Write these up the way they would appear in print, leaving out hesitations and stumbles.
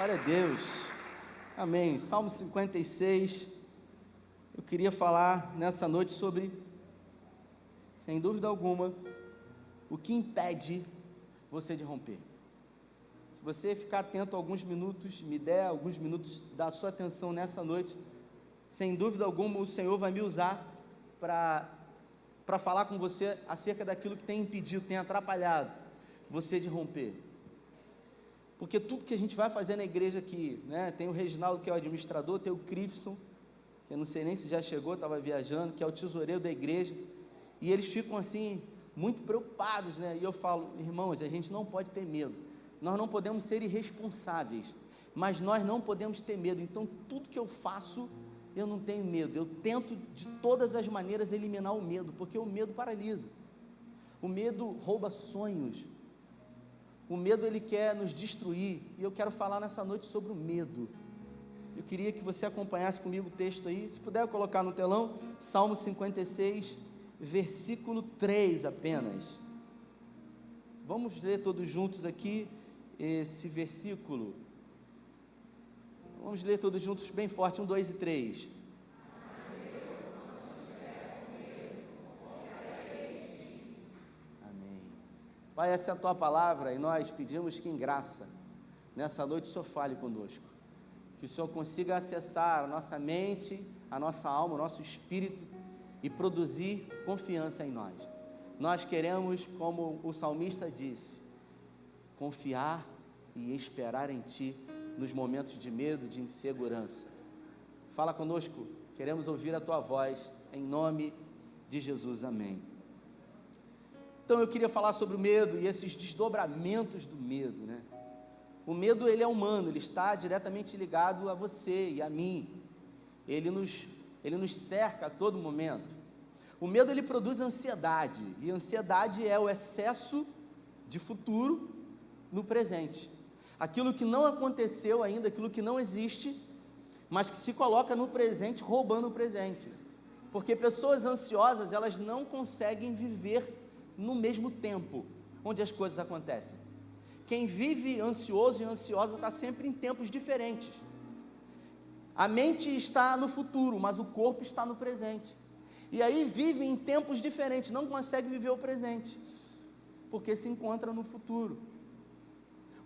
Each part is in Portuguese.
Glória a Deus. Amém. Salmo 56. Eu queria falar nessa noite sobre, sem dúvida alguma, o que impede você de romper. Se você ficar atento alguns minutos, me der alguns minutos da sua atenção nessa noite, sem dúvida alguma o Senhor vai me usar para falar com você acerca daquilo que tem impedido, tem atrapalhado você de romper. Porque tudo que a gente vai fazer na igreja aqui, né, tem o Reginaldo, que é o administrador, tem o Crifson, que eu não sei nem se já chegou, estava viajando, que é o tesoureiro da igreja, e eles ficam assim, muito preocupados, né, e eu falo, irmãos, a gente não pode ter medo, nós não podemos ser irresponsáveis, mas nós não podemos ter medo. Então tudo que eu faço, eu não tenho medo, eu tento de todas as maneiras eliminar o medo, porque o medo paralisa, o medo rouba sonhos, o medo ele quer nos destruir, e eu quero falar nessa noite sobre o medo. Eu queria que você acompanhasse comigo o texto aí, se puder colocar no telão, Salmo 56, versículo 3 apenas. Vamos ler todos juntos aqui esse versículo. Vamos ler todos juntos bem forte, 1, 2 e 3. Pai, essa é a Tua palavra, e nós pedimos que em graça, nessa noite o Senhor fale conosco, que o Senhor consiga acessar a nossa mente, a nossa alma, o nosso espírito, e produzir confiança em nós. Nós queremos, como o salmista disse, confiar e esperar em Ti, nos momentos de medo, de insegurança. Fala conosco, queremos ouvir a Tua voz, em nome de Jesus, amém. Então eu queria falar sobre o medo e esses desdobramentos do medo, né? O medo, ele é humano, ele está diretamente ligado a você e a mim, ele nos cerca a todo momento. O medo, ele produz ansiedade, e ansiedade é o excesso de futuro no presente, aquilo que não aconteceu ainda, aquilo que não existe, mas que se coloca no presente, roubando o presente, porque pessoas ansiosas, elas não conseguem viver no mesmo tempo onde as coisas acontecem. Quem vive ansioso e ansiosa está sempre em tempos diferentes. A mente está no futuro, mas o corpo está no presente, e aí vive em tempos diferentes, não consegue viver o presente, porque se encontra no futuro.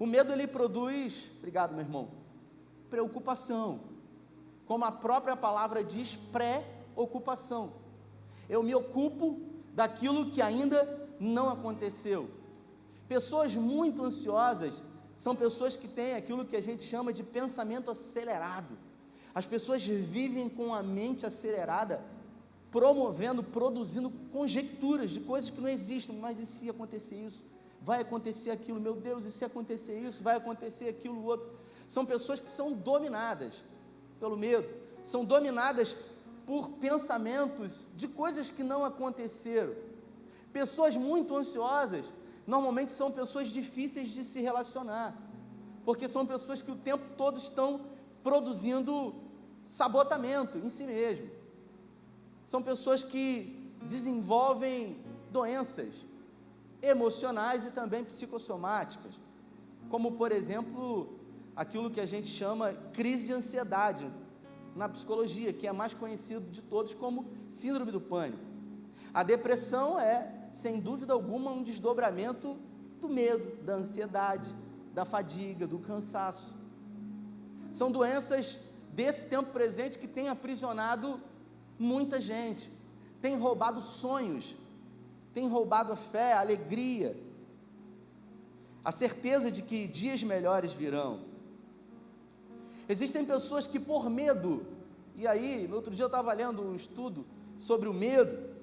O medo, ele produz, obrigado meu irmão, preocupação, como a própria palavra diz, pré-ocupação. Eu me ocupo daquilo que ainda não aconteceu. Pessoas muito ansiosas são pessoas que têm aquilo que a gente chama de pensamento acelerado. As pessoas vivem com a mente acelerada, produzindo conjecturas de coisas que não existem. Mas e se acontecer isso? Vai acontecer aquilo, meu Deus, e se acontecer isso? Vai acontecer aquilo outro. São pessoas que são dominadas pelo medo, são dominadas por pensamentos de coisas que não aconteceram. Pessoas muito ansiosas, normalmente são pessoas difíceis de se relacionar, porque são pessoas que o tempo todo estão produzindo sabotamento em si mesmo. São pessoas que desenvolvem doenças emocionais e também psicossomáticas, como por exemplo, aquilo que a gente chama crise de ansiedade na psicologia, que é mais conhecido de todos como síndrome do pânico. A depressão é, sem dúvida alguma, um desdobramento do medo, da ansiedade, da fadiga, do cansaço. São doenças desse tempo presente que têm aprisionado muita gente, têm roubado sonhos, têm roubado a fé, a alegria, a certeza de que dias melhores virão. Existem pessoas que por medo, e aí, no outro dia eu estava lendo um estudo sobre o medo,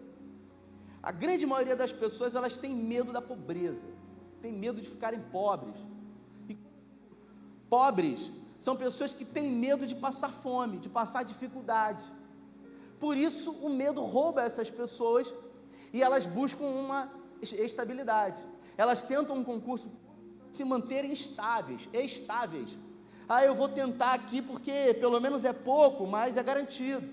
a grande maioria das pessoas, elas têm medo da pobreza, têm medo de ficarem pobres, e pobres são pessoas que têm medo de passar fome, de passar dificuldade, por isso o medo rouba essas pessoas, e elas buscam uma estabilidade, elas tentam um concurso, se manterem estáveis, eu vou tentar aqui porque pelo menos é pouco, mas é garantido.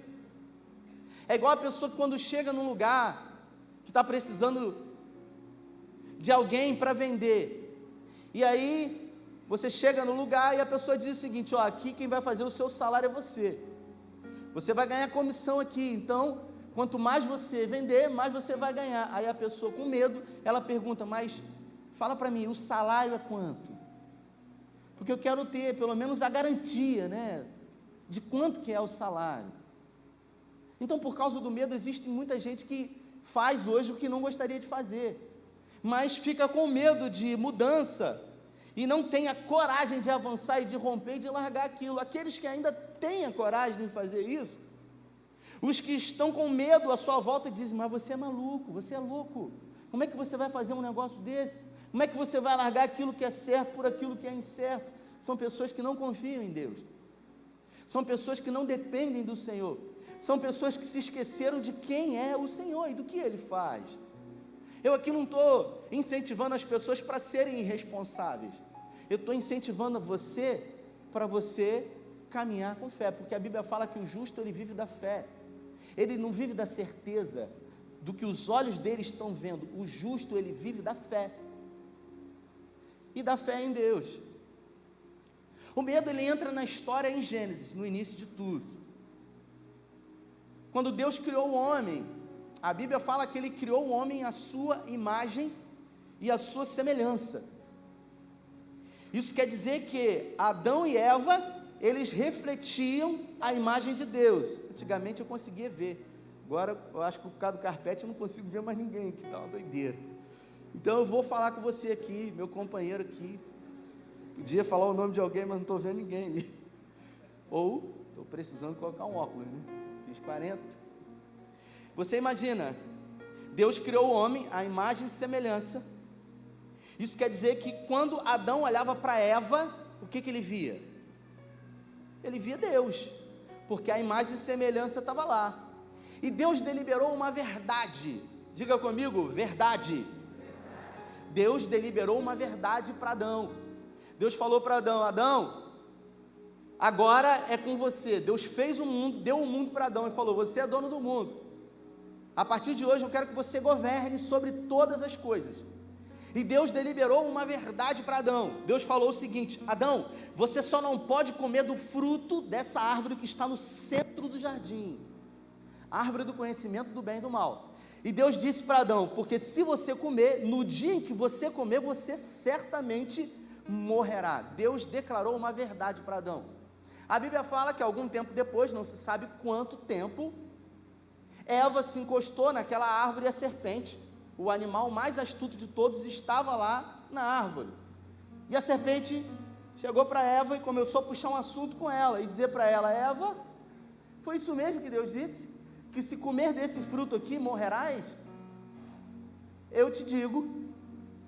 É igual a pessoa que quando chega num lugar, que está precisando de alguém para vender, e aí Você chega no lugar e a pessoa diz o seguinte: ó, aqui quem vai fazer o seu salário é você. Você vai ganhar comissão aqui, então, quanto mais você vender, mais você vai ganhar. Aí a pessoa, com medo, ela pergunta: mas fala para mim, o salário é quanto? Porque eu quero ter pelo menos a garantia, né, de quanto que é o salário. Então, por causa do medo, existe muita gente que faz hoje o que não gostaria de fazer, mas fica com medo de mudança, e não tem a coragem de avançar e de romper e de largar aquilo. Aqueles que ainda têm a coragem de fazer isso, os que estão com medo à sua volta dizem: mas você é maluco, você é louco, como é que você vai fazer um negócio desse? Como é que você vai largar aquilo que é certo por aquilo que é incerto? São pessoas que não confiam em Deus, são pessoas que não dependem do Senhor, são pessoas que se esqueceram de quem é o Senhor e do que Ele faz. Eu aqui não estou incentivando as pessoas para serem irresponsáveis, eu estou incentivando você para você caminhar com fé, porque a Bíblia fala que o justo ele vive da fé, ele não vive da certeza do que os olhos dele estão vendo. O justo ele vive da fé, e da fé em Deus. O medo ele entra na história em Gênesis, no início de tudo. Quando Deus criou o homem, a Bíblia fala que Ele criou o homem à sua imagem e à sua semelhança. Isso quer dizer que Adão e Eva, eles refletiam a imagem de Deus. Antigamente eu conseguia ver, agora eu acho que por causa do carpete eu não consigo ver mais ninguém aqui, tá uma doideira. Então eu vou falar com você aqui, meu companheiro aqui. Podia falar o nome de alguém, mas não estou vendo ninguém ali. Ou estou precisando colocar um óculos, né? Fiz 40. Você imagina, Deus criou o homem à imagem e semelhança. Isso quer dizer que quando Adão olhava para Eva, o que ele via? Ele via Deus, porque a imagem e semelhança estava lá. E Deus deliberou uma verdade. Diga comigo, verdade. Deus deliberou uma verdade para Adão. Deus falou para Adão: Adão, agora é com você. Deus fez o mundo, deu o mundo para Adão e falou: você é dono do mundo. A partir de hoje eu quero que você governe sobre todas as coisas. E Deus deliberou uma verdade para Adão. Deus falou o seguinte: Adão, você só não pode comer do fruto dessa árvore que está no centro do jardim, a árvore do conhecimento do bem e do mal. E Deus disse para Adão: porque se você comer, no dia em que você comer, você certamente morrerá. Deus declarou uma verdade para Adão. A Bíblia fala que algum tempo depois, não se sabe quanto tempo, Eva se encostou naquela árvore e a serpente, o animal mais astuto de todos, estava lá na árvore. E a serpente chegou para Eva e começou a puxar um assunto com ela e dizer para ela: Eva, foi isso mesmo que Deus disse? Que se comer desse fruto aqui morrerás? Eu te digo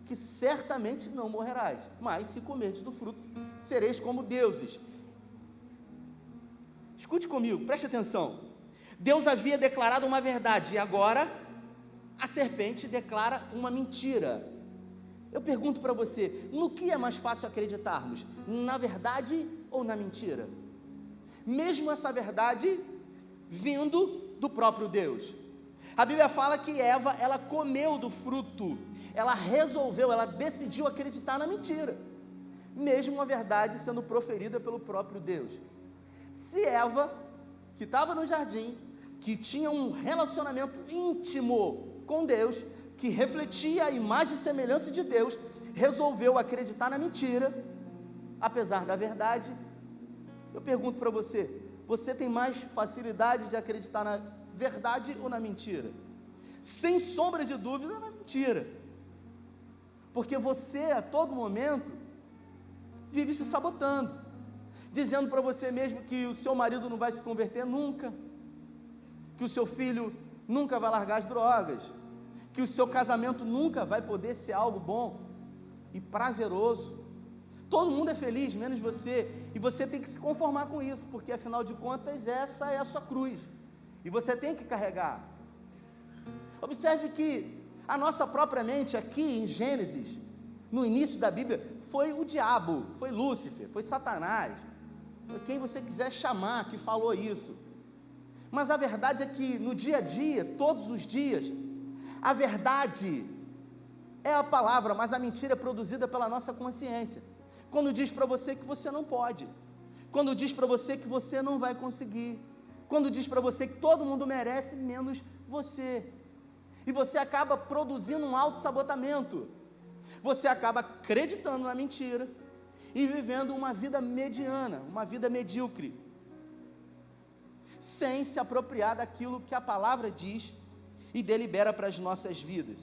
que certamente não morrerás, mas se comerdes do fruto, sereis como deuses. Escute comigo, preste atenção. Deus havia declarado uma verdade, e agora a serpente declara uma mentira. Eu pergunto para você, no que é mais fácil acreditarmos? Na verdade ou na mentira? Mesmo essa verdade vindo do próprio Deus. A Bíblia fala que Eva, ela comeu do fruto, ela resolveu, ela decidiu acreditar na mentira, mesmo a verdade sendo proferida pelo próprio Deus. Se Eva, que estava no jardim, que tinha um relacionamento íntimo com Deus, que refletia a imagem e semelhança de Deus, resolveu acreditar na mentira, apesar da verdade, eu pergunto para você, você tem mais facilidade de acreditar na verdade ou na mentira? Sem sombra de dúvida, na mentira, porque você a todo momento vive se sabotando, dizendo para você mesmo que o seu marido não vai se converter nunca, que o seu filho nunca vai largar as drogas, que o seu casamento nunca vai poder ser algo bom e prazeroso. Todo mundo é feliz, menos você, e você tem que se conformar com isso, porque afinal de contas essa é a sua cruz, e você tem que carregar. Observe que a nossa própria mente aqui em Gênesis, no início da Bíblia, foi o diabo, foi Lúcifer, foi Satanás, foi quem você quiser chamar que falou isso. Mas a verdade é que no dia a dia, todos os dias, a verdade é a palavra, mas a mentira é produzida pela nossa consciência. quando diz para você que você não pode, quando diz para você que você não vai conseguir, quando diz para você que todo mundo merece menos você, e você acaba produzindo um autossabotamento, você acaba acreditando na mentira, e vivendo uma vida mediana, uma vida medíocre, sem se apropriar daquilo que a palavra diz, e delibera para as nossas vidas.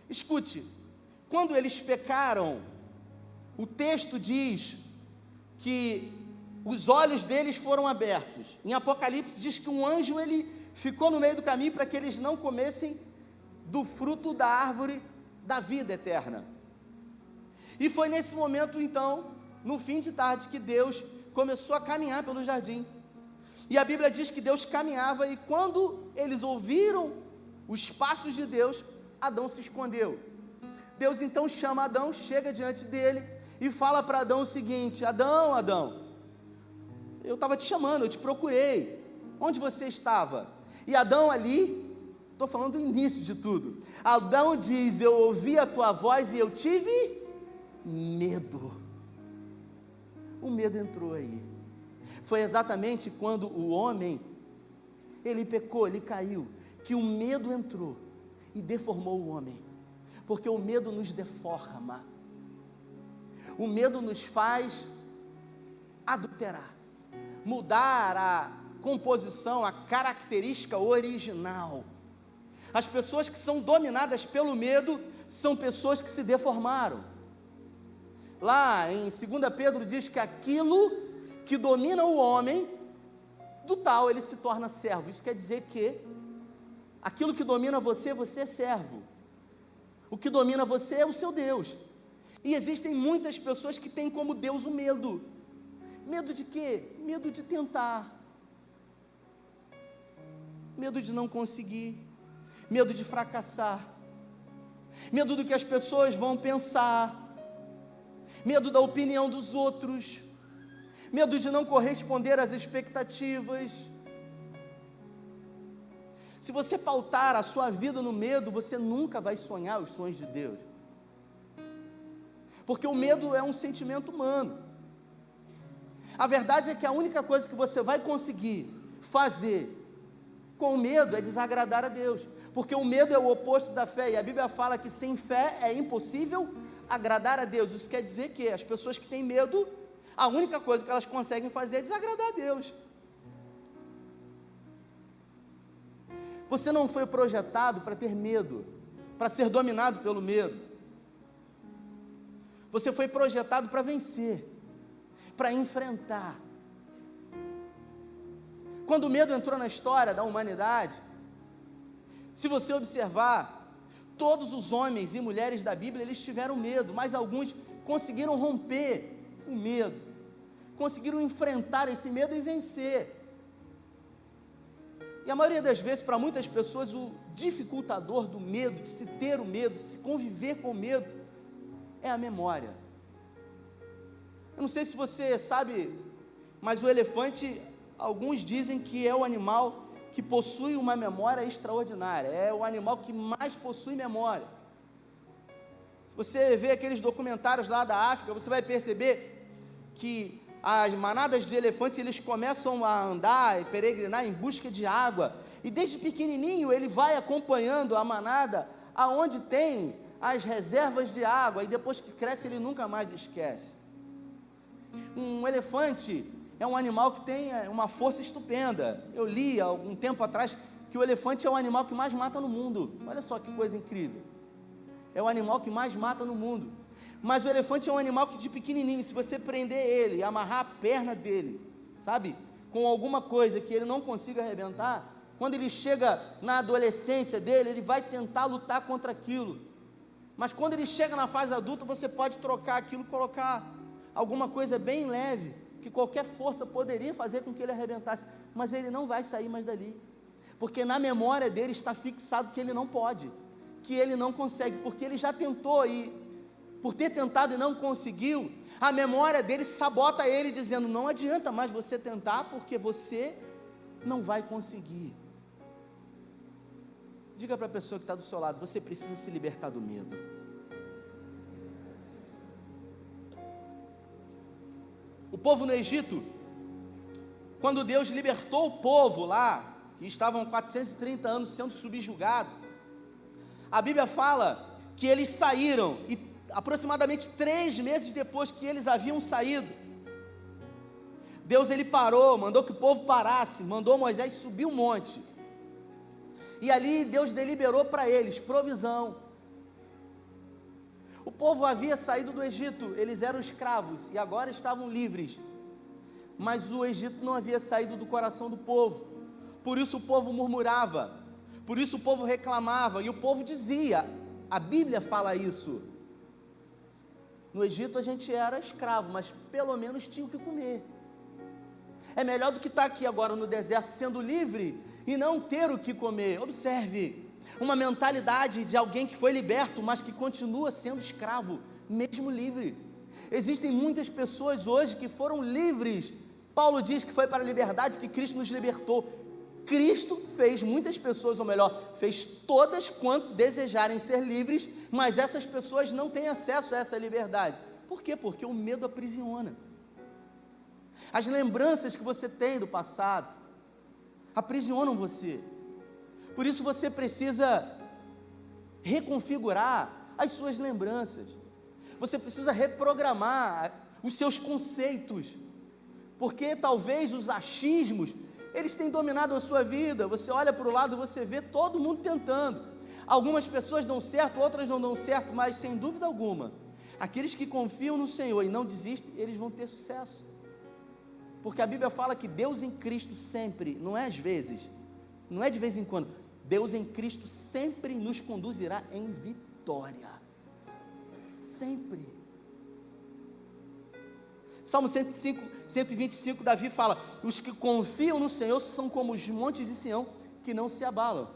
Escute, quando eles pecaram, o texto diz que os olhos deles foram abertos. Em Apocalipse diz que um anjo ele ficou no meio do caminho para que eles não comessem do fruto da árvore da vida eterna. E foi nesse momento então, no fim de tarde, que Deus começou a caminhar pelo jardim. E a Bíblia diz que Deus caminhava, e quando eles ouviram os passos de Deus, Adão se escondeu. Deus então chama Adão, chega diante dele e fala para Adão o seguinte: Adão, Adão, eu estava te chamando, eu te procurei, onde você estava? E Adão ali, estou falando do início de tudo, Adão diz: eu ouvi a tua voz e eu tive medo. O medo entrou aí. Foi exatamente quando o homem, ele pecou, ele caiu, que o medo entrou e deformou o homem, porque o medo nos deforma, o medo nos faz adulterar, mudar a composição, a característica original. As pessoas que são dominadas pelo medo são pessoas que se deformaram. Lá em 2 Pedro diz que aquilo que domina o homem, do tal ele se torna servo. Isso quer dizer que aquilo que domina você, você é servo. O que domina você é o seu Deus. E existem muitas pessoas que têm como Deus o medo. Medo de quê? Medo de tentar. Medo de não conseguir. Medo de fracassar. Medo do que as pessoas vão pensar. Medo da opinião dos outros. Medo de não corresponder às expectativas. Se você pautar a sua vida no medo, você nunca vai sonhar os sonhos de Deus. Porque o medo é um sentimento humano. A verdade é que a única coisa que você vai conseguir fazer com o medo é desagradar a Deus. Porque o medo é o oposto da fé. E a Bíblia fala que sem fé é impossível agradar a Deus. Isso quer dizer que as pessoas que têm medo, a única coisa que elas conseguem fazer é desagradar a Deus. Você não foi projetado para ter medo, para ser dominado pelo medo. Você foi projetado para vencer, para enfrentar. Quando o medo entrou na história da humanidade, se você observar, todos os homens e mulheres da Bíblia, eles tiveram medo, mas alguns conseguiram romper o medo, conseguiram enfrentar esse medo e vencer. E a maioria das vezes, para muitas pessoas, o dificultador do medo, de se ter o medo, de se conviver com o medo, é a memória. Eu não sei se você sabe, mas o elefante, alguns dizem que é o animal que possui uma memória extraordinária, é o animal que mais possui memória. Se você vê aqueles documentários lá da África, você vai perceber que as manadas de elefantes, eles começam a andar e peregrinar em busca de água, e desde pequenininho ele vai acompanhando a manada aonde tem as reservas de água, e depois que cresce ele nunca mais esquece. Um elefante é um animal que tem uma força estupenda. Eu li há algum tempo atrás que o elefante é o animal que mais mata no mundo. Olha só que coisa incrível. É o animal que mais mata no mundo. Mas o elefante é um animal que de pequenininho, se você prender ele e amarrar a perna dele, sabe, com alguma coisa que ele não consiga arrebentar, quando ele chega na adolescência dele, ele vai tentar lutar contra aquilo. Mas quando ele chega na fase adulta, você pode trocar aquilo, colocar alguma coisa bem leve, que qualquer força poderia fazer com que ele arrebentasse, mas ele não vai sair mais dali, porque na memória dele está fixado que ele não pode, que ele não consegue, porque ele já tentou e por ter tentado e não conseguiu, a memória dele sabota ele, dizendo: não adianta mais você tentar, porque você não vai conseguir. Diga para a pessoa que está do seu lado: você precisa se libertar do medo. povo no Egito, quando Deus libertou o povo lá, que estavam 430 anos sendo subjugados, a Bíblia fala que eles saíram, e aproximadamente 3 meses depois que eles haviam saído, Deus ele parou, mandou que o povo parasse, mandou Moisés subir um monte, e ali Deus deliberou para eles provisão. O povo havia saído do Egito, eles eram escravos e agora estavam livres, mas o Egito não havia saído do coração do povo, por isso o povo murmurava, por isso o povo reclamava, e o povo dizia, a Bíblia fala isso, no Egito a gente era escravo, mas pelo menos tinha o que comer, é melhor do que estar aqui agora no deserto sendo livre e não ter o que comer. Observe, uma mentalidade de alguém que foi liberto, mas que continua sendo escravo, mesmo livre. Existem muitas pessoas hoje que foram livres. Paulo diz que foi para a liberdade que Cristo nos libertou. Cristo fez muitas pessoas, ou melhor, fez todas quanto desejarem ser livres, mas essas pessoas não têm acesso a essa liberdade. Por quê? Porque o medo aprisiona. As lembranças que você tem do passado aprisionam você. Por isso você precisa reconfigurar as suas lembranças. Você precisa reprogramar os seus conceitos. Porque talvez os achismos, eles têm dominado a sua vida. Você olha para o lado e você vê todo mundo tentando. Algumas pessoas dão certo, outras não dão certo, mas sem dúvida alguma, aqueles que confiam no Senhor e não desistem, eles vão ter sucesso. Porque a Bíblia fala que Deus em Cristo sempre, não é às vezes, não é de vez em quando, Deus em Cristo sempre nos conduzirá em vitória. Sempre. Salmo 125, Davi fala, os que confiam no Senhor são como os montes de Sião, que não se abalam,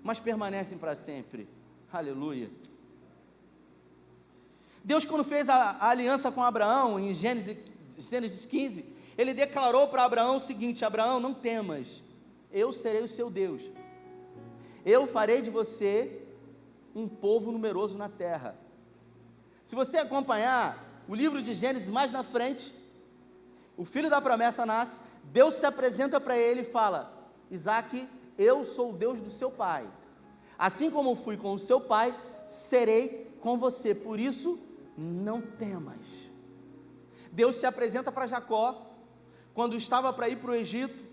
mas permanecem para sempre. Aleluia. Deus, quando fez a aliança com Abraão, em Gênesis 15, ele declarou para Abraão o seguinte: Abraão, não temas, eu serei o seu Deus, eu farei de você um povo numeroso na terra. Se você acompanhar o livro de Gênesis mais na frente, o filho da promessa nasce, Deus se apresenta para ele e fala: Isaque, eu sou o Deus do seu pai, assim como fui com o seu pai, serei com você, por isso não temas. Deus se apresenta para Jacó, quando estava para ir para o Egito.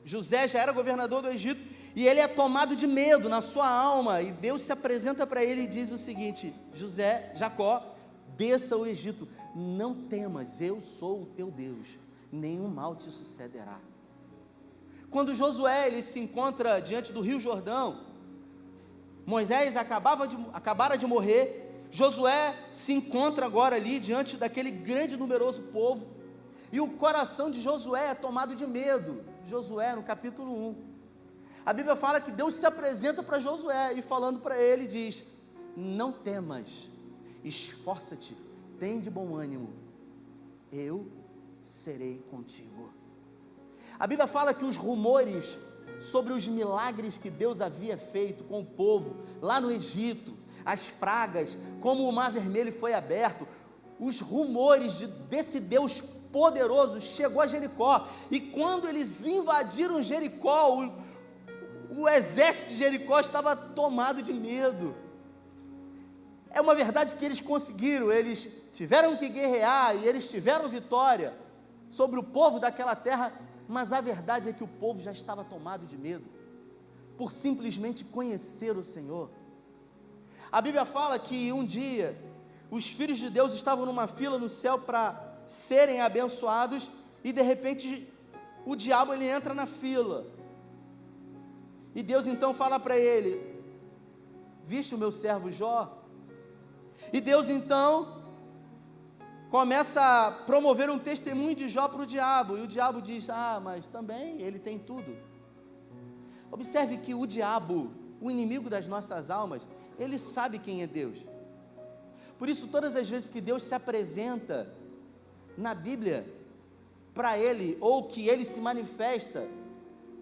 José já era governador do Egito, e ele é tomado de medo na sua alma, e Deus se apresenta para ele e diz o seguinte: Jacó, desça ao Egito, não temas, eu sou o teu Deus, nenhum mal te sucederá. Quando Josué ele se encontra diante do rio Jordão, Moisés acabara de morrer, Josué se encontra agora ali diante daquele grande e numeroso povo, e o coração de Josué é tomado de medo. Josué no capítulo 1, a Bíblia fala que Deus se apresenta para Josué, e falando para ele diz: não temas, esforça-te, tem de bom ânimo, eu serei contigo. A Bíblia fala que os rumores sobre os milagres que Deus havia feito com o povo lá no Egito, as pragas, como o mar vermelho foi aberto, os rumores desse Deus poderoso chegou a Jericó, e quando eles invadiram Jericó, o exército de Jericó estava tomado de medo. É uma verdade que eles conseguiram, eles tiveram que guerrear, e eles tiveram vitória sobre o povo daquela terra, mas a verdade é que o povo já estava tomado de medo, por simplesmente conhecer o Senhor. A Bíblia fala que um dia, os filhos de Deus estavam numa fila no céu para serem abençoados, e de repente o diabo ele entra na fila, e Deus então fala para ele: viste o meu servo Jó? E Deus então começa a promover um testemunho de Jó para o diabo, e o diabo diz: mas também ele tem tudo. Observe que o diabo, o inimigo das nossas almas, ele sabe quem é Deus. Por isso, todas as vezes que Deus se apresenta na Bíblia para ele, ou que ele se manifesta,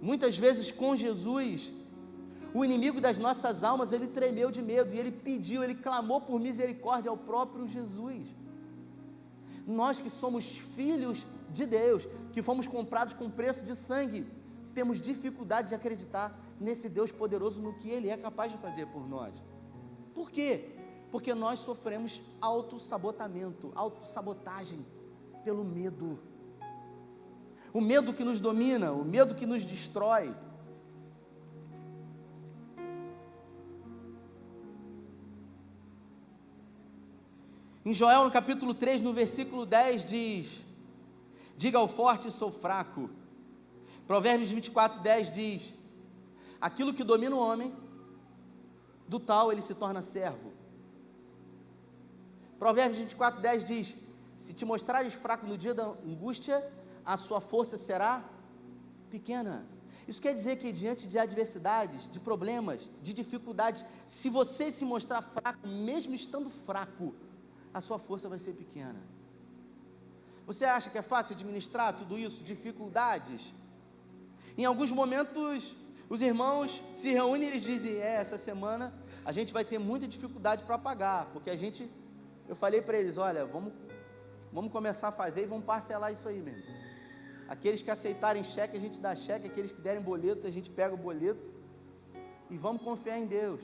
muitas vezes com Jesus, o inimigo das nossas almas, ele tremeu de medo, e ele pediu, ele clamou por misericórdia ao próprio Jesus. Nós que somos filhos de Deus, que fomos comprados com preço de sangue, temos dificuldade de acreditar nesse Deus poderoso, no que Ele é capaz de fazer por nós. Por quê? Porque nós sofremos autossabotamento, autossabotagem pelo medo. O medo que nos domina, o medo que nos destrói. Em Joel, no capítulo 3, no versículo 10, diz: diga ao forte, sou fraco. Provérbios 24, 10 diz: aquilo que domina o homem, do tal ele se torna servo. Provérbios 24, 10 diz: se te mostrares fraco no dia da angústia, a sua força será pequena. Isso quer dizer que diante de adversidades, de problemas, de dificuldades, se você se mostrar fraco, mesmo estando fraco, a sua força vai ser pequena. Você acha que é fácil administrar tudo isso, dificuldades? Em alguns momentos, os irmãos se reúnem e eles dizem: essa semana a gente vai ter muita dificuldade para pagar, porque eu falei para eles: olha, vamos começar a fazer e vamos parcelar isso aí mesmo. Aqueles que aceitarem cheque, a gente dá cheque, aqueles que derem boleto, a gente pega o boleto, e vamos confiar em Deus.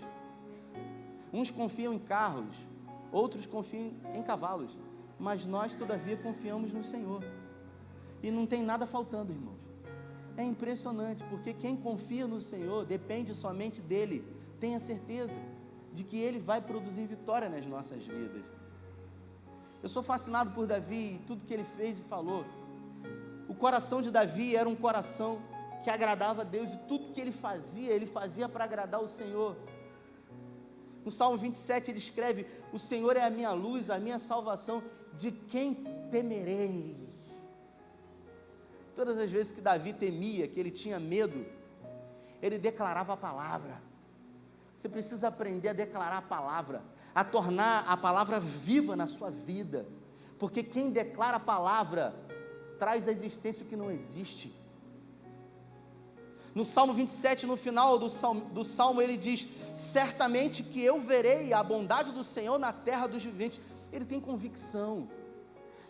Uns confiam em carros, outros confiam em cavalos, mas nós todavia confiamos no Senhor, e não tem nada faltando, irmãos. É impressionante, porque quem confia no Senhor, depende somente dEle, tenha certeza de que Ele vai produzir vitória nas nossas vidas. Eu sou fascinado por Davi e tudo que ele fez e falou. O coração de Davi era um coração que agradava a Deus, e tudo que ele fazia para agradar o Senhor. No Salmo 27 ele escreve: o Senhor é a minha luz, a minha salvação, de quem temerei? Todas as vezes que Davi temia, que ele tinha medo, ele declarava a palavra. Você precisa aprender a declarar a palavra, a tornar a palavra viva na sua vida, porque quem declara a palavra, traz à existência o que não existe. No Salmo 27, no final do Salmo, ele diz: certamente que eu verei a bondade do Senhor na terra dos viventes. Ele tem convicção,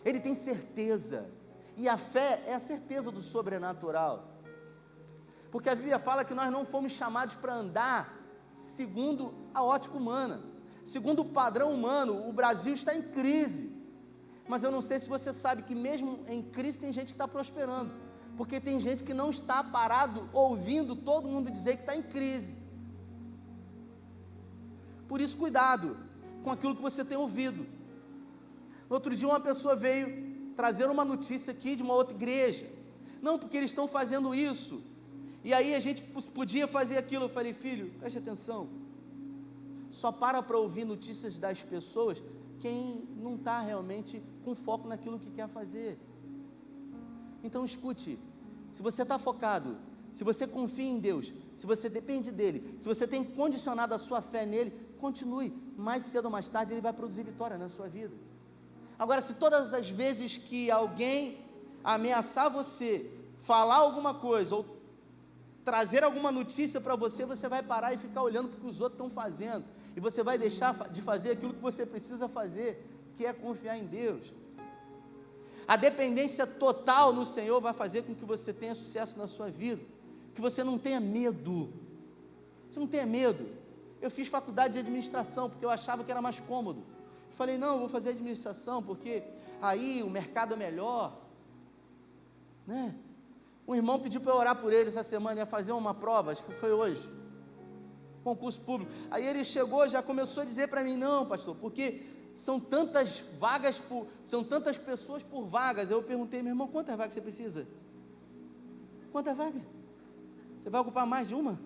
ele tem certeza, e a fé é a certeza do sobrenatural, porque a Bíblia fala que nós não fomos chamados para andar segundo a ótica humana, segundo o padrão humano. O Brasil está em crise, mas eu não sei se você sabe que mesmo em crise tem gente que está prosperando, porque tem gente que não está parado ouvindo todo mundo dizer que está em crise. Por isso, cuidado com aquilo que você tem ouvido. No outro dia uma pessoa veio trazer uma notícia aqui de uma outra igreja: não, porque eles estão fazendo isso, e aí a gente podia fazer aquilo. Eu falei: filho, preste atenção, só para ouvir notícias das pessoas quem não está realmente com foco naquilo que quer fazer. Então escute, se você está focado, se você confia em Deus, se você depende dEle, se você tem condicionado a sua fé nele, continue, mais cedo ou mais tarde Ele vai produzir vitória na sua vida. Agora, se todas as vezes que alguém ameaçar você, falar alguma coisa, ou trazer alguma notícia para você, você vai parar e ficar olhando para o que os outros estão fazendo, e você vai deixar de fazer aquilo que você precisa fazer, que é confiar em Deus. A dependência total no Senhor vai fazer com que você tenha sucesso na sua vida, que você não tenha medo. Você não tenha medo. Eu fiz faculdade de administração porque eu achava que era mais cômodo. Falei: não, eu vou fazer administração porque aí o mercado é melhor, né? Um irmão pediu para eu orar por ele essa semana, ia fazer uma prova, acho que foi hoje, concurso público. Aí ele chegou, já começou a dizer para mim: não, pastor, porque são tantas vagas, são tantas pessoas por vagas. Eu perguntei: meu irmão, quantas vagas você precisa? Quantas vagas? Você vai ocupar mais de uma?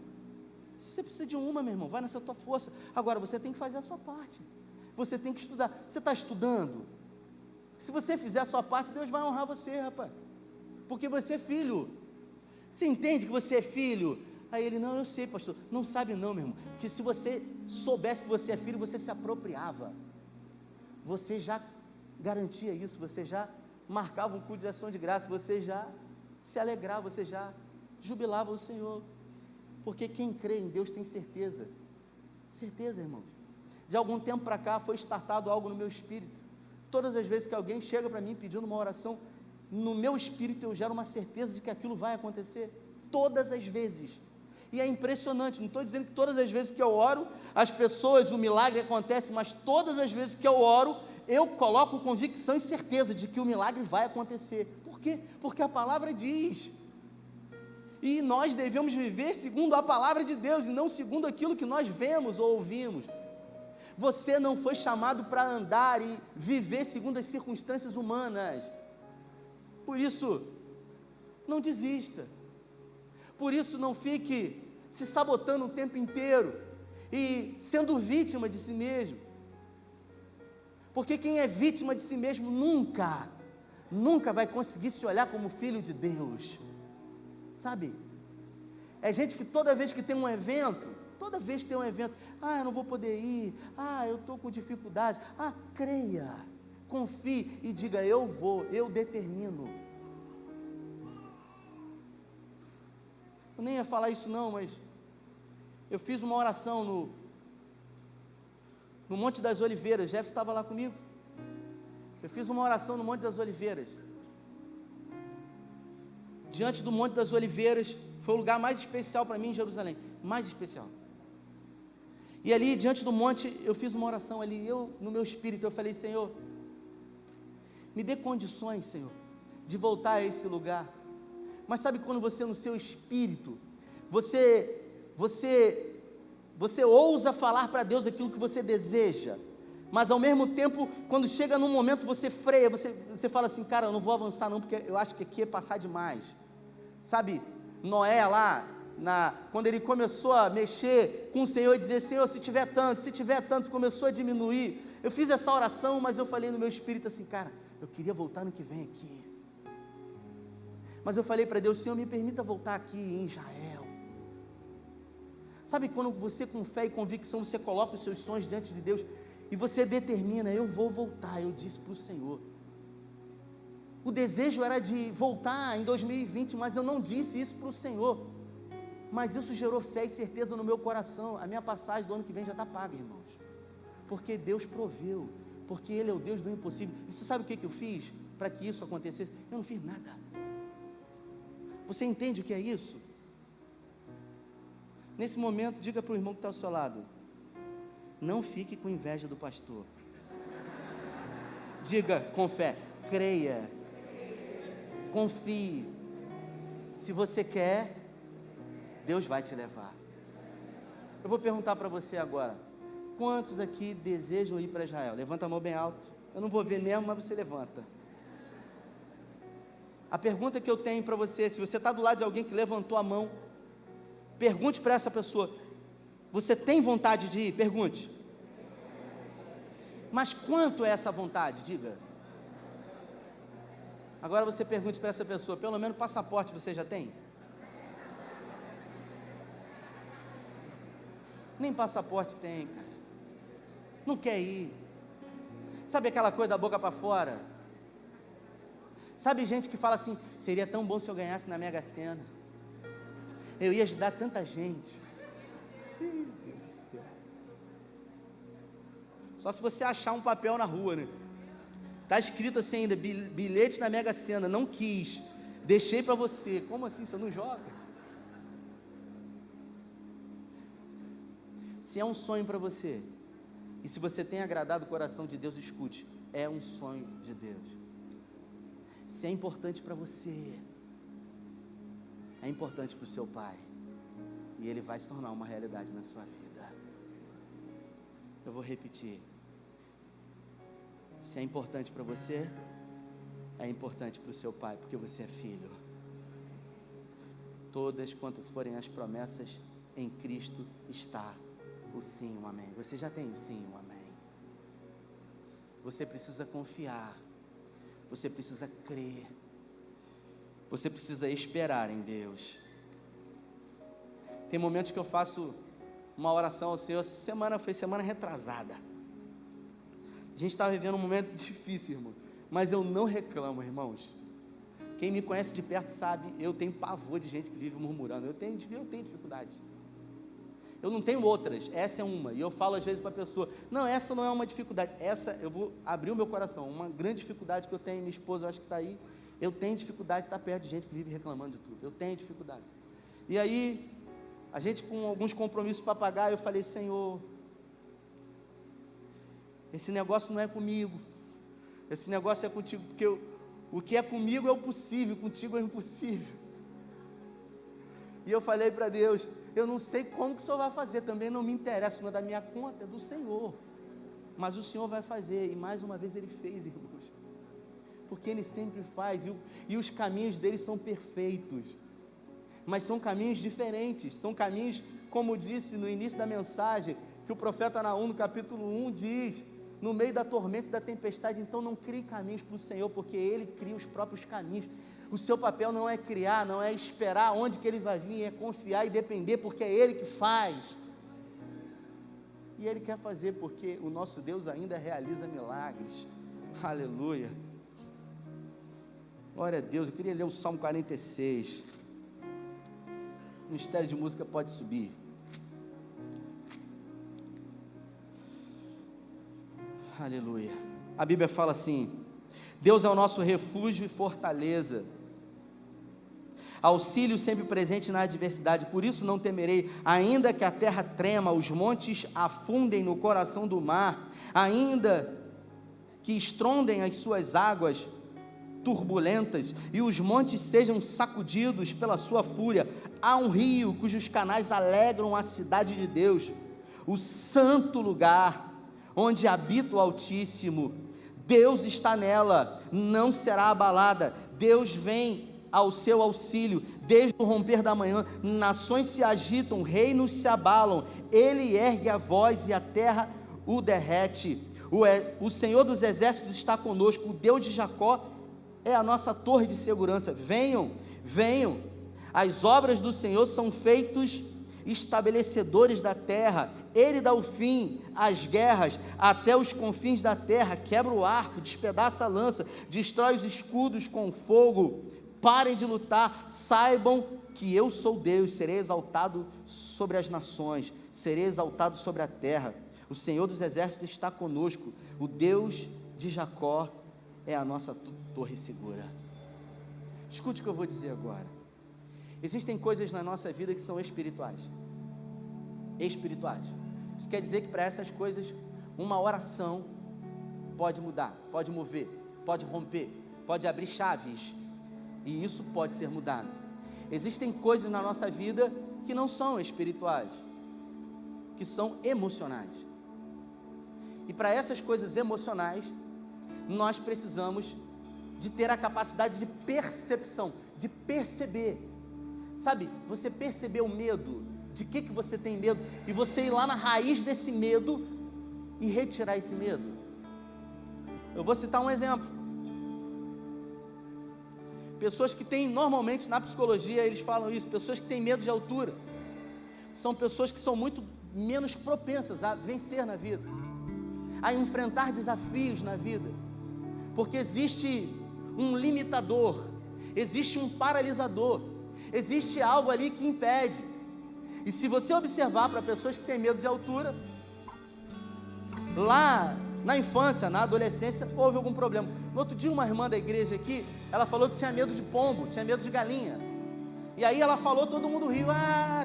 Se você precisa de uma, meu irmão, vai nessa tua força. Agora, você tem que fazer a sua parte, você tem que estudar. Você está estudando? Se você fizer a sua parte, Deus vai honrar você, rapaz, porque você é filho. Você entende que você é filho? Aí ele: não, eu sei, pastor. Não sabe não, meu irmão, que se você soubesse que você é filho, você se apropriava, você já garantia isso, você já marcava um culto de ação de graça, você já se alegrava, você já jubilava o Senhor, porque quem crê em Deus tem certeza, irmãos. De algum tempo para cá foi startado algo no meu espírito, Todas as vezes que alguém chega para mim pedindo uma oração, no meu espírito eu gero uma certeza de que aquilo vai acontecer. Todas as vezes. E é impressionante, não estou dizendo que todas as vezes que eu oro, as pessoas, o milagre acontece, mas todas as vezes que eu oro, eu coloco convicção e certeza de que o milagre vai acontecer. Por quê? Porque a palavra diz. E nós devemos viver segundo a palavra de Deus, e não segundo aquilo que nós vemos ou ouvimos. Você não foi chamado para andar e viver segundo as circunstâncias humanas. Por isso, não desista. Por isso, não fique se sabotando o tempo inteiro e sendo vítima de si mesmo. Porque quem é vítima de si mesmo nunca vai conseguir se olhar como filho de Deus. Sabe? É gente que toda vez que tem um evento, eu não vou poder ir, eu estou com dificuldade, creia, confie e diga, eu vou, eu determino. Eu nem ia falar isso não, mas eu fiz uma oração no Monte das Oliveiras. Jefferson estava lá comigo. Eu fiz uma oração no Monte das Oliveiras. Diante do Monte das Oliveiras, foi o lugar mais especial para mim em Jerusalém, mais especial. E ali, diante do monte, eu fiz uma oração ali, no meu espírito, eu falei, Senhor, me dê condições, Senhor, de voltar a esse lugar. Mas sabe quando você, no seu espírito, você ousa falar para Deus aquilo que você deseja, mas ao mesmo tempo, quando chega num momento, você freia, você fala assim, cara, eu não vou avançar não, porque eu acho que aqui é passar demais. Sabe, Noé lá, quando ele começou a mexer com o Senhor e dizer, Senhor, se tiver tanto, começou a diminuir. Eu fiz essa oração, mas eu falei no meu espírito assim, cara, eu queria voltar no que vem aqui. Mas eu falei para Deus, Senhor, me permita voltar aqui em Israel. Sabe quando você com fé e convicção, você coloca os seus sonhos diante de Deus, e você determina, eu vou voltar, eu disse para o Senhor. O desejo era de voltar em 2020, mas eu não disse isso para o Senhor. Mas isso gerou fé e certeza no meu coração. A minha passagem do ano que vem já está paga, irmãos. Porque Deus proveu, porque Ele é o Deus do impossível. E você sabe o que eu fiz para que isso acontecesse? Eu não fiz nada. Você entende o que é isso? Nesse momento, diga para o irmão que está ao seu lado, não fique com inveja do pastor. Diga com fé, creia, confie. Se você quer, Deus vai te levar. Eu vou perguntar para você agora, quantos aqui desejam ir para Israel? Levanta a mão bem alto. Eu não vou ver mesmo, mas você levanta. A pergunta que eu tenho para você, se você está do lado de alguém que levantou a mão, pergunte para essa pessoa, você tem vontade de ir? Pergunte. Mas quanto é essa vontade? Diga. Agora você pergunte para essa pessoa, pelo menos passaporte você já tem? Nem passaporte tem, cara. Não quer ir. Sabe aquela coisa da boca para fora? Sabe gente que fala assim, seria tão bom se eu ganhasse na Mega Sena. Eu ia ajudar tanta gente. Só se você achar um papel na rua, né? Está escrito assim ainda, bilhete na Mega Sena, não quis, deixei para você. Como assim, você não joga? Se é um sonho para você, e se você tem agradado o coração de Deus, escute, é um sonho de Deus. Se é importante para você, é importante para o seu pai, e ele vai se tornar uma realidade na sua vida. Eu vou repetir. Se é importante para você, é importante para o seu pai, porque você é filho. Todas quanto forem as promessas, em Cristo está o sim, o amém. Você já tem o sim, o amém. Você precisa confiar, você precisa crer, você precisa esperar em Deus. Tem momentos que eu faço uma oração ao Senhor. Essa semana foi semana retrasada. A gente está vivendo um momento difícil, irmão, mas eu não reclamo, irmãos. Quem me conhece de perto sabe, eu tenho pavor de gente que vive murmurando. Eu tenho dificuldade. eu não tenho outras, essa é uma. E eu falo às vezes para a pessoa, não, essa não é uma dificuldade, essa eu vou abrir o meu coração. Uma grande dificuldade que eu tenho, minha esposa acho que está aí, eu tenho dificuldade de estar perto de gente que vive reclamando de tudo, eu tenho dificuldade. E aí, a gente com alguns compromissos para pagar, eu falei, Senhor, esse negócio não é comigo, esse negócio é contigo, porque o que é comigo é o possível, contigo é o impossível. E eu falei para Deus, eu não sei como que o Senhor vai fazer, também não me interessa, não é da minha conta, é do Senhor, mas o Senhor vai fazer, e mais uma vez Ele fez, irmãos, porque Ele sempre faz, e os caminhos dele são perfeitos, mas são caminhos diferentes, são caminhos, como disse no início da mensagem, que o profeta Naum, no capítulo 1, diz, no meio da tormenta e da tempestade, então não crie caminhos para o Senhor, porque Ele cria os próprios caminhos. O seu papel não é criar, não é esperar onde que Ele vai vir, é confiar e depender, porque é Ele que faz. E Ele quer fazer, porque o nosso Deus ainda realiza milagres. Aleluia. Glória a Deus. Eu queria ler o Salmo 46. O Ministério de Música pode subir. Aleluia. A Bíblia fala assim: Deus é o nosso refúgio e fortaleza, auxílio sempre presente na adversidade, por isso não temerei, ainda que a terra trema, os montes afundem no coração do mar, ainda que estrondem as suas águas turbulentas, e os montes sejam sacudidos pela sua fúria, há um rio cujos canais alegram a cidade de Deus, o santo lugar, onde habita o Altíssimo. Deus está nela, não será abalada, Deus vem ao seu auxílio, desde o romper da manhã, nações se agitam, reinos se abalam, Ele ergue a voz e a terra o derrete, o Senhor dos exércitos está conosco, o Deus de Jacó é a nossa torre de segurança. Venham, venham, as obras do Senhor são feitos estabelecedores da terra, Ele dá o fim às guerras, até os confins da terra, quebra o arco, despedaça a lança, destrói os escudos com fogo. Parem de lutar, saibam que eu sou Deus, serei exaltado sobre as nações, serei exaltado sobre a terra, o Senhor dos exércitos está conosco, o Deus de Jacó é a nossa torre segura. Escute o que eu vou dizer agora. Existem coisas na nossa vida que são espirituais. Espirituais. Isso quer dizer que para essas coisas, uma oração pode mudar, pode mover, pode romper, pode abrir chaves, e isso pode ser mudado. Existem coisas na nossa vida que não são espirituais, que são emocionais. E para essas coisas emocionais, nós precisamos de ter a capacidade de percepção, de perceber. Sabe, você perceber o medo, de que você tem medo, e você ir lá na raiz desse medo e retirar esse medo. Eu vou citar um exemplo. Pessoas que têm, normalmente na psicologia eles falam isso, pessoas que têm medo de altura, são pessoas que são muito menos propensas a vencer na vida, a enfrentar desafios na vida, porque existe um limitador, existe um paralisador, existe algo ali que impede. E se você observar para pessoas que têm medo de altura, lá na infância, na adolescência, houve algum problema. No outro dia, uma irmã da igreja aqui, ela falou que tinha medo de pombo, tinha medo de galinha. E aí ela falou, todo mundo riu,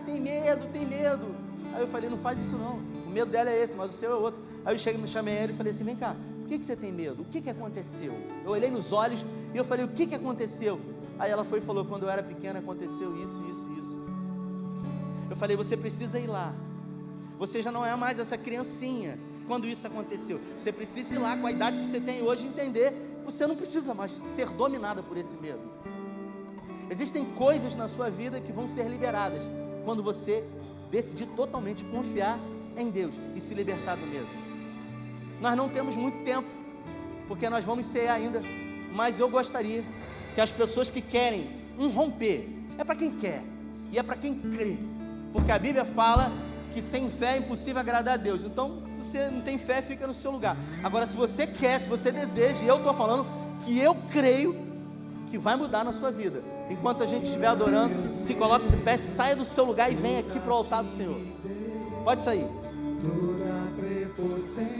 tem medo, tem medo. Aí eu falei, não faz isso não, o medo dela é esse, mas o seu é outro. Aí eu chamei ela e falei assim, vem cá, por que você tem medo? O que aconteceu? Eu olhei nos olhos e eu falei, o que aconteceu? Aí ela foi e falou, quando eu era pequena aconteceu isso, isso, isso. Eu falei, você precisa ir lá, você já não é mais essa criancinha, quando isso aconteceu, você precisa ir lá com a idade que você tem hoje, entender, você não precisa mais ser dominada por esse medo. Existem coisas na sua vida que vão ser liberadas, quando você decidir totalmente confiar em Deus, e se libertar do medo. Nós não temos muito tempo, porque nós vamos cear ainda, mas eu gostaria que as pessoas que querem romper, é para quem quer, e é para quem crê, porque a Bíblia fala que sem fé é impossível agradar a Deus. Então, se você não tem fé, fica no seu lugar. Agora, se você quer, se você deseja, e eu estou falando que eu creio que vai mudar na sua vida. Enquanto a gente estiver adorando, se coloque de pé, saia do seu lugar e venha aqui para o altar do Senhor. Pode sair. Toda prepotência